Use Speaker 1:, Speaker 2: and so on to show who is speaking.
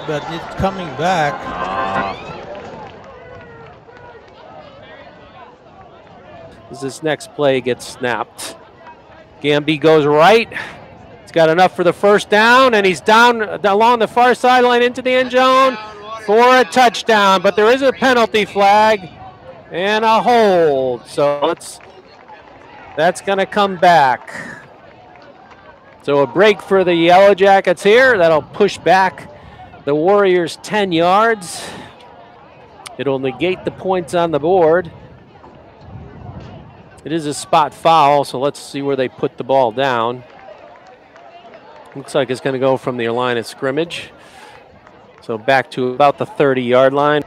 Speaker 1: but it's coming back.
Speaker 2: As this next play gets snapped. Gamby goes right. He's got enough for the first down, and he's down along the far sideline into the end zone for a touchdown. But there is a penalty flag and a hold. So that's going to come back. So a break for the Yellow Jackets here. That'll push back the Warriors 10 yards. It'll negate the points on the board. It is a spot foul, so let's see where they put the ball down. Looks like it's going to go from their line of scrimmage. So back to about the 30-yard line.